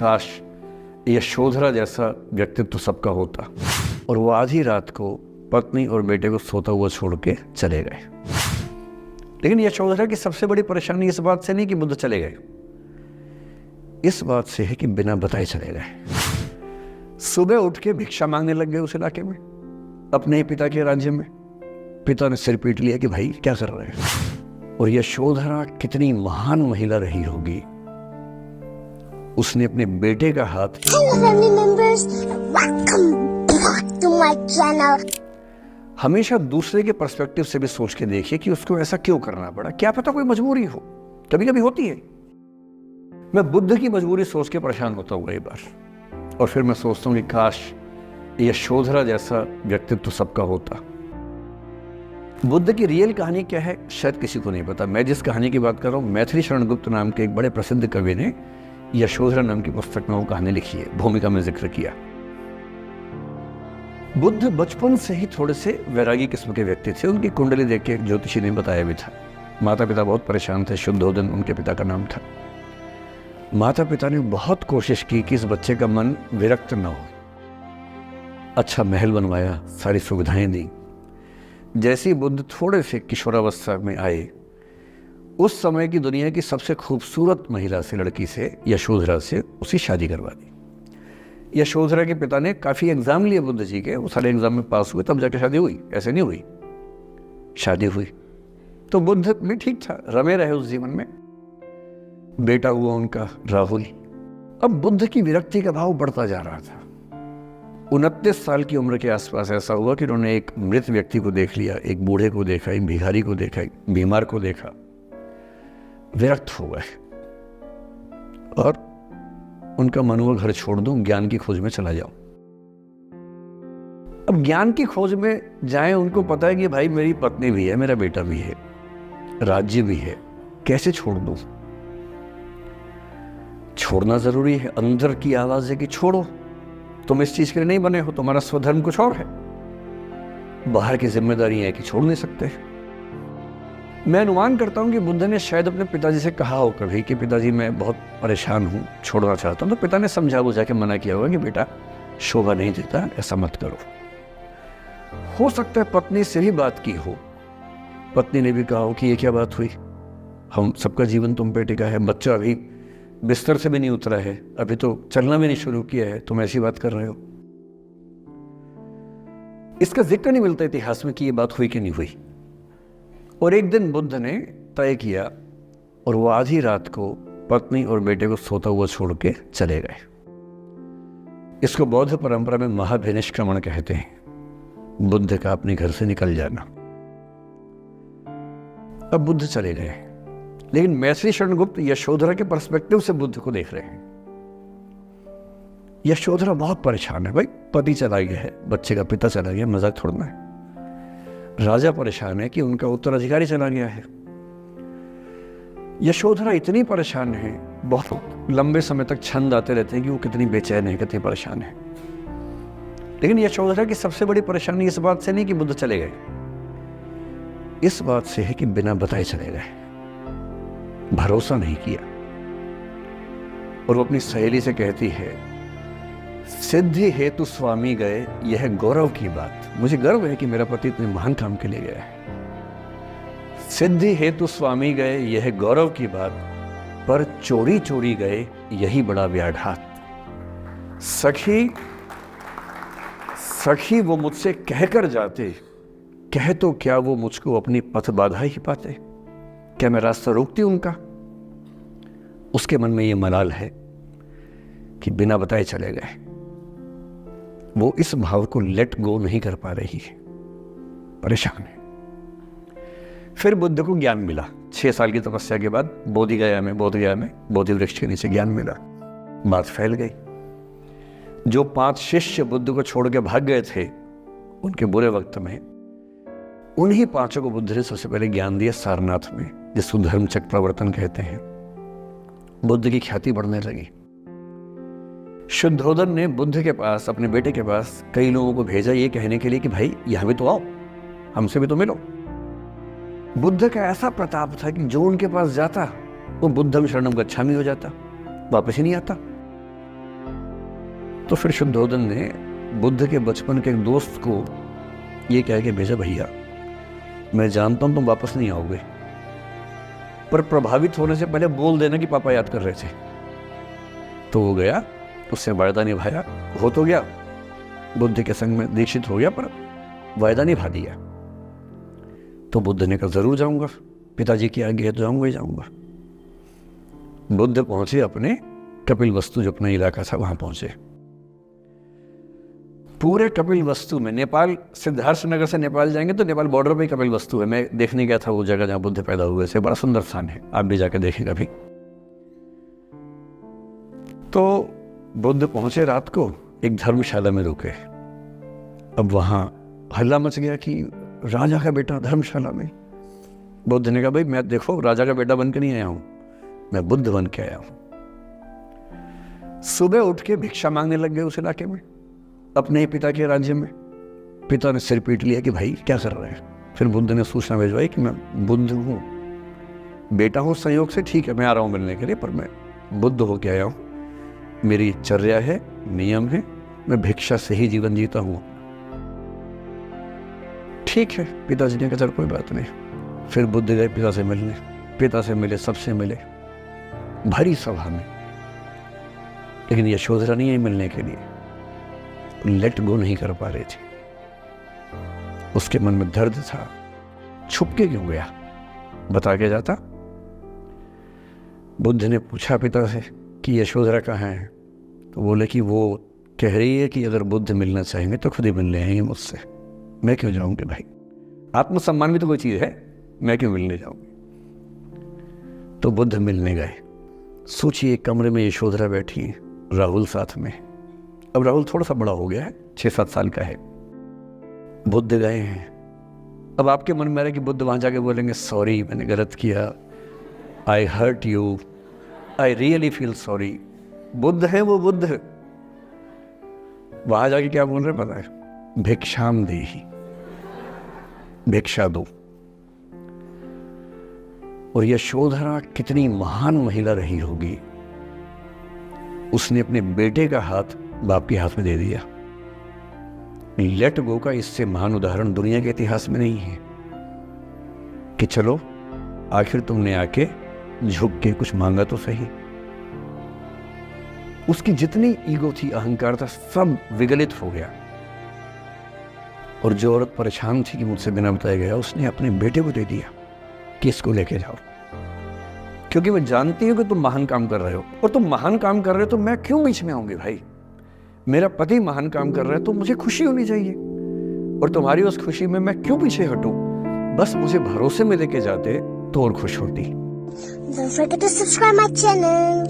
काश यशोधरा जैसा व्यक्तित्व सबका होता। और वो आधी रात को पत्नी और बेटे को सोता हुआ छोड़ के चले गए। लेकिन यशोधरा की सबसे बड़ी परेशानी इस बात से नहीं कि बुद्ध चले गए, इस बात से है कि बिना बताए चले गए। सुबह उठ के भिक्षा मांगने लग गए उस इलाके में, अपने ही पिता के राज्य में। पिता ने सिर पीट लिया कि भाई क्या कर रहे हैं। और यशोधरा कितनी महान महिला रही होगी, उसने अपने बेटे का हाथ हमेशा दूसरे के पर्सपेक्टिव से भी सोच के देखिए कि उसको ऐसा क्यों करना पड़ा। क्या पता कोई मजबूरी हो, कभी कभी होती है। मैं बुद्ध की मजबूरी सोच के परेशान होता हूँ कई बार, और फिर मैं सोचता हूँ कि काश यशोधरा जैसा व्यक्तित्व सबका होता। बुद्ध की रियल कहानी क्या है शायद किसी को नहीं पता। मैं जिस कहानी की बात कर रहा हूँ, मैथिली शरण गुप्त नाम के एक बड़े प्रसिद्ध कवि ने यशोधरा नाम की पुस्तक में वो कहानी लिखी है, भूमिका में जिक्र किया। बुद्ध बचपन से ही थोड़े से वैरागी किस्म के व्यक्ति थे। उनकी कुंडली देख के ज्योतिषी ने बताया भी था। माता पिता बहुत परेशान थे, शुद्धोदन उनके पिता का नाम था। माता पिता ने बहुत कोशिश की कि इस बच्चे का मन विरक्त न हो। अच्छा महल बनवाया, सारी सुविधाएं दी। जैसे ही बुद्ध थोड़े से किशोरावस्था में आए, उस समय की दुनिया की सबसे खूबसूरत महिला से, लड़की से, यशोधरा से उसकी शादी करवा दी। यशोधरा के पिता ने काफ़ी एग्ज़ाम लिए बुद्ध जी के, वो सारे एग्ज़ाम में पास हुए, तब जाके शादी हुई। ऐसे नहीं हुई, शादी हुई। तो बुद्ध भी ठीक था, रमे रहे उस जीवन में। बेटा हुआ उनका राहुल। अब बुद्ध की विरक्ति का भाव बढ़ता जा रहा था। 29 साल की उम्र के आसपास ऐसा हुआ कि उन्होंने एक मृत व्यक्ति को देख लिया, एक बूढ़े को देखा, एक भिखारी को देखा, एक बीमार को देखा। विरक्त हो गए और उनका मन हुआ घर छोड़ दूं, ज्ञान की खोज में चला जाऊं। अब ज्ञान की खोज में जाएं, उनको पता है कि भाई मेरी पत्नी भी है, मेरा बेटा भी है, राज्य भी है, कैसे छोड़ दूं। छोड़ना जरूरी है। अंदर की आवाज है कि छोड़ो, तुम इस चीज के लिए नहीं बने हो, तुम्हारा स्वधर्म कुछ और है। बाहर की जिम्मेदारी है कि छोड़ नहीं सकते। मैं अनुमान करता हूं कि बुद्ध ने शायद अपने पिताजी से कहा हो कभी कि पिताजी मैं बहुत परेशान हूं, छोड़ना चाहता हूं। तो पिता ने समझा बुझा के मना किया होगा कि बेटा शोभा नहीं देता, ऐसा मत करो। हो सकता है पत्नी से भी बात की हो, पत्नी ने भी कहा हो कि ये क्या बात हुई, हम सबका जीवन तुम पे टिका है, बच्चा अभी बिस्तर से भी नहीं उतरा है, अभी तो चलना भी नहीं शुरू किया है, तुम ऐसी बात कर रहे हो। इसका जिक्र नहीं मिलता इतिहास में कि ये बात हुई कि नहीं हुई। और एक दिन बुद्ध ने तय किया और वो आधी रात को पत्नी और बेटे को सोता हुआ छोड़ के चले गए। इसको बौद्ध परंपरा में महाभिनिष्क्रमण कहते हैं। बुद्ध का अपने घर से निकल जाना। अब बुद्ध चले गए, लेकिन मैथिली शरण गुप्त यशोधरा के पर्सपेक्टिव से बुद्ध को देख रहे हैं। यशोधरा बहुत परेशान है। भाई पति चला गया है, बच्चे का पिता चला गया, मजाक थोड़ना है। राजा परेशान है कि उनका उत्तराधिकारी चला गया है। यशोधरा इतनी परेशान है, बहुत लंबे समय तक छंद आते रहते हैं कि वो कितनी बेचैन है, कितनी परेशान है। लेकिन यशोधरा की सबसे बड़ी परेशानी इस बात से नहीं कि बुद्ध चले गए, इस बात से है कि बिना बताए चले गए, भरोसा नहीं किया। और वो अपनी सहेली से कहती है, सिद्धि हेतु स्वामी गए, यह गौरव की बात। मुझे गर्व है कि मेरा पति इतने महान काम के लिए गया है। सिद्धि हेतु स्वामी गए, यह गौरव की बात, पर चोरी चोरी गए, यही बड़ा व्याघात। सखी वो मुझसे कहकर जाते, कह तो क्या वो मुझको अपनी पथ बाधा ही पाते। क्या मैं रास्ता रोकती उनका? उसके मन में ये मलाल है कि बिना बताए चले गए। वो इस भाव को लेट गो नहीं कर पा रही है, परेशान है। फिर बुद्ध को ज्ञान मिला 6 साल की तपस्या के बाद। बोधगया में बोधि वृक्ष के नीचे ज्ञान मिला, बात फैल गई। जो 5 शिष्य बुद्ध को छोड़ के भाग गए थे उनके बुरे वक्त में, उन्हीं 5 को बुद्ध ने सबसे पहले ज्ञान दिया सारनाथ में, जिसको धर्मचक्र प्रवर्तन कहते हैं। बुद्ध की ख्याति बढ़ने लगी। शुद्धोदन ने बुद्ध के पास, अपने बेटे के पास कई लोगों को भेजा ये कहने के लिए कि भाई यहां भी तो आओ, हमसे भी तो मिलो। बुद्ध का ऐसा प्रताप था कि जो उनके पास जाता वो बुद्धम शरणम गच्छामि हो जाता, वापस ही नहीं आता। तो फिर शुद्धोधन ने बुद्ध के बचपन के एक दोस्त को ये कह के भेजा, भैया मैं जानता हूं तुम वापस नहीं आओगे, पर प्रभावित होने से पहले बोल देना कि पापा याद कर रहे थे। तो वो गया, उससे वायदा निभाया, हो तो गया, बुद्ध के संग में दीक्षित हो गया, पर वायदा निभा दिया। तो बुद्ध ने कहा जरूर जाऊंगा, पिताजी की आज्ञा है तो जाऊंगा ही जाऊंगा। बुद्ध पहुंचे अपने कपिलवस्तु, जो अपना इलाका था, वहां पहुंचे। पूरे कपिलवस्तु में, नेपाल सिद्धार्थ नगर से नेपाल जाएंगे तो नेपाल बॉर्डर पे ही कपिलवस्तु है। मैं देखने गया था वो जगह जहां बुद्ध पैदा हुए थे, बड़ा सुंदर स्थान है, आप भी जाकर देखें कभी। तो बुद्ध पहुंचे, रात को एक धर्मशाला में रुके। अब वहां हल्ला मच गया कि राजा का बेटा धर्मशाला में। बुद्ध ने कहा भाई मैं देखो राजा का बेटा बन के नहीं आया हूं, मैं बुद्ध बन के आया हूं। सुबह उठ के भिक्षा मांगने लग गए उस इलाके में, अपने ही पिता के राज्य में। पिता ने सिर पीट लिया कि भाई क्या कर रहे हैं। फिर बुद्ध ने सूचना भिजवाई कि मैं बुद्ध हूं, बेटा हूं संयोग से, ठीक है मैं आ रहा हूं मिलने के लिए, पर मैं बुद्ध होके आया हूं, मेरी चर्या है, नियम है, मैं भिक्षा से ही जीवन जीता हूं। ठीक है, पिताजी ने कहा चल कोई बात नहीं। फिर बुद्ध गए पिता से मिलने, पिता से मिले, सबसे मिले, भरी सभा में। लेकिन यशोधरा नहीं आई मिलने के लिए, लेट गो नहीं कर पा रही थी। उसके मन में दर्द था, छुप के क्यों गया, बता के जाता। बुद्ध ने पूछा पिता से कि यशोधरा कहाँ है, तो बोले कि वो कह रही है कि अगर बुद्ध मिलना चाहेंगे तो खुद ही मिलने आएंगे मुझसे, मैं क्यों जाऊंगी भाई, आत्मसम्मान भी तो कोई चीज है, मैं क्यों मिलने जाऊंगी। तो बुद्ध मिलने गए। सोचिए कमरे में यशोधरा बैठी है, राहुल साथ में। अब राहुल थोड़ा सा बड़ा हो गया है, 6-7 साल का है। बुद्ध गए हैं। अब आपके मन में आ रहा है कि बुद्ध वहां जाके बोलेंगे सॉरी मैंने गलत किया, I hurt you, I really feel sorry. Buddha है वो बुद्ध, वहां जाके क्या बोल रहे पता है, भिक्षाम देहि, भिक्षा दो। और यशोधरा कितनी महान महिला रही होगी, उसने अपने बेटे का हाथ बाप के हाथ में दे दिया। लेट गो का इससे महान उदाहरण दुनिया के इतिहास में नहीं है कि चलो आखिर तुमने आके झुक के कुछ मांगा तो सही। उसकी जितनी ईगो थी, अहंकार था, सब विगलित हो गया। और जो औरत परेशान थी कि मुझसे बिना बताया गया, उसने अपने बेटे को दे दिया कि इसको लेके जाओ, क्योंकि मैं जानती हूं कि तुम महान काम कर रहे हो, और तुम महान काम कर रहे हो तो मैं क्यों बीच में आऊंगी भाई। मेरा पति महान काम कर रहा है तो मुझे खुशी होनी चाहिए, और तुम्हारी उस खुशी में मैं क्यों पीछे हटूं। बस मुझे भरोसे में लेके जाते तो और खुश होती। Don't forget to subscribe my channel.